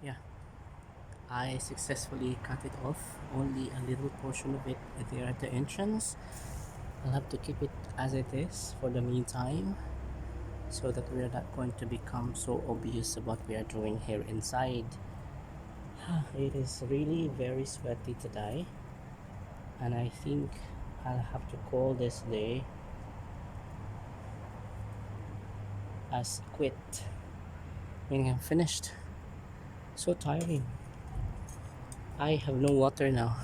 Yeah, I successfully cut it off. Only a little portion of it there at the entrance. I'll have to keep it as it is for the meantime so that we're not going to become so obvious about what we are doing here inside. It is really very sweaty today, and I think I'll have to call this day as quit, meaning I'm finished. So tiring. I have no water now.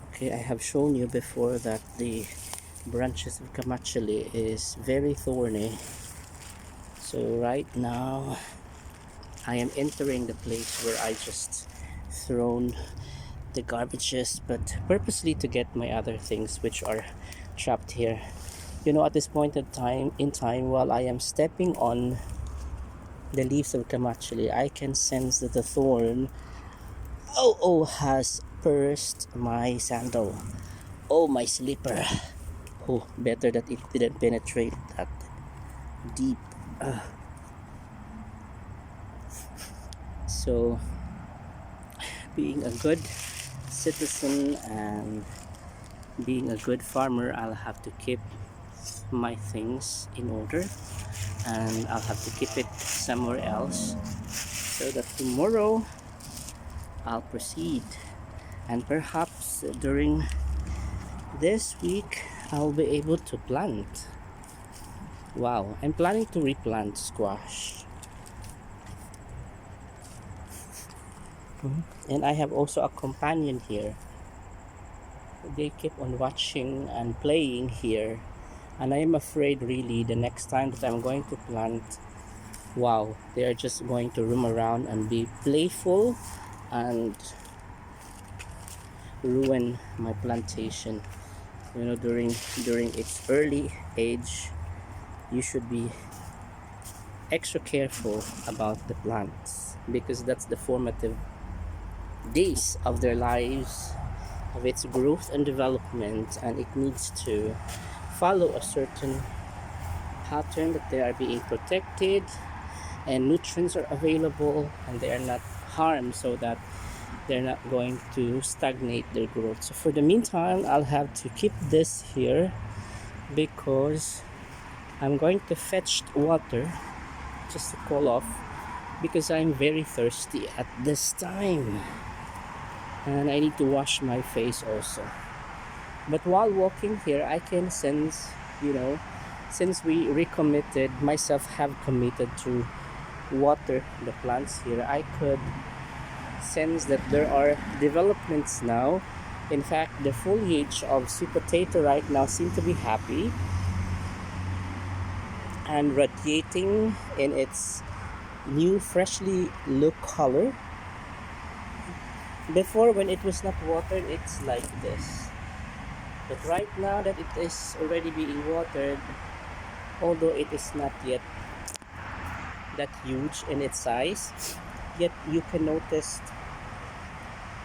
Okay, I have shown you before that the branches of Kamachali is very thorny. So right now I am entering the place where I just thrown the garbages, but purposely to get my other things which are trapped here. You know, at this point in time while I am stepping on the leaves of Kamachali, I can sense that the thorn has pierced my sandal. Oh, my slipper. Oh, better that it didn't penetrate that deep. So, being a good citizen and being a good farmer, I'll have to keep my things in order, and I'll have to keep it somewhere else so that tomorrow I'll proceed. And perhaps during this week, I'll be able to plant. Wow, I'm planning to replant squash. And I have also a companion here. They keep on watching and playing here. And I am afraid really the next time that I'm going to plant, wow, they are just going to roam around and be playful and ruin my plantation. You know, during its early age, you should be extra careful about the plants because that's the formative days of their lives, of its growth and development, and it needs to follow a certain pattern that they are being protected and nutrients are available and they are not harmed so that they're not going to stagnate their growth. So for the meantime, I'll have to keep this here because I'm going to fetch water just to cool off because I'm very thirsty at this time and I need to wash my face also. But while walking here, I can sense, you know, since we recommitted, myself have committed to water the plants here, I could sense that there are developments now. In fact, the foliage of sweet potato right now seem to be happy and radiating in its new freshly look color. Before, when it was not watered, it's like this, but right now that it is already being watered, although it is not yet that huge in its size, yet you can notice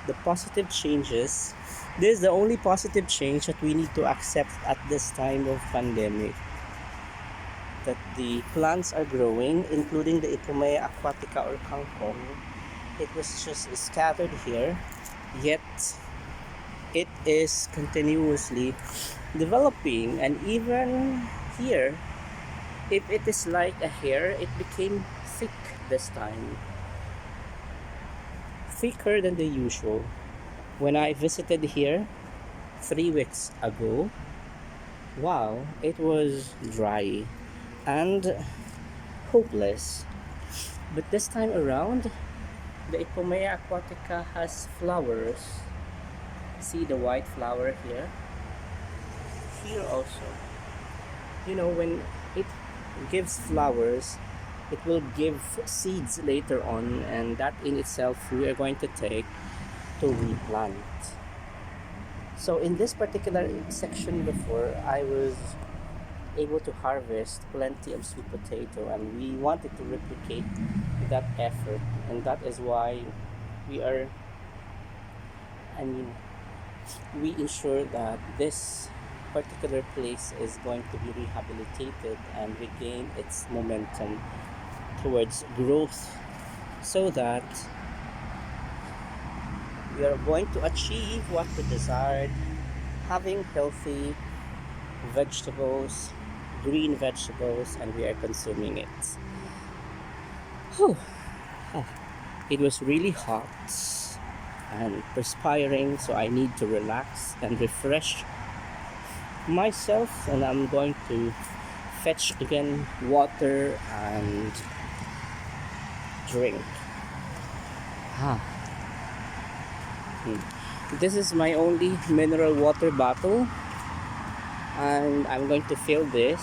the positive changes. This is the only positive change that we need to accept at this time of pandemic, that the plants are growing, including the Ipomea aquatica or kangkong. It was just scattered here, yet it is continuously developing. And even here, if it is like a hair, it became thick this time, thicker than the usual. When I visited here 3 weeks ago, wow, it was dry and hopeless. But this time around, the Ipomea aquatica has flowers. See the white flower here? Here also. You know, when it gives flowers, it will give seeds later on, and that in itself we are going to take to replant. So in this particular section before, I was able to harvest plenty of sweet potato, and we wanted to replicate that effort, and that is why we are, I mean, we ensure that this particular place is going to be rehabilitated and regain its momentum towards growth so that we are going to achieve what we desired, having healthy vegetables, green vegetables, and we are consuming it. Whew. Ah, it was really hot and perspiring, so I need to relax and refresh myself, and I'm going to fetch again water and drink. Ah. This is my only mineral water bottle, and I'm going to fill this,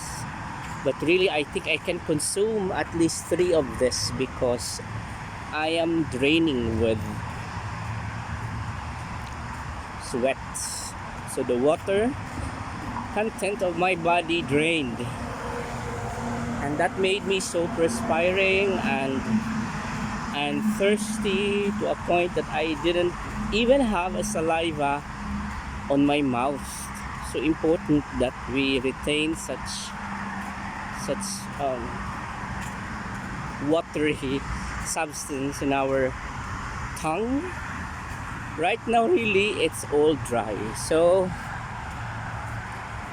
but really I think I can consume at least 3 of this because I am draining with sweat, so the water content of my body drained, and that made me so perspiring and thirsty to a point that I didn't even have a saliva on my mouth. So important that we retain such watery substance in our tongue. Right now really it's all dry, so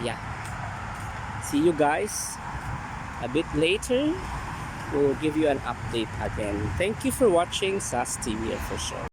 yeah, see you guys a bit later. We'll give you an update again. Thank you for watching SAS TV Official.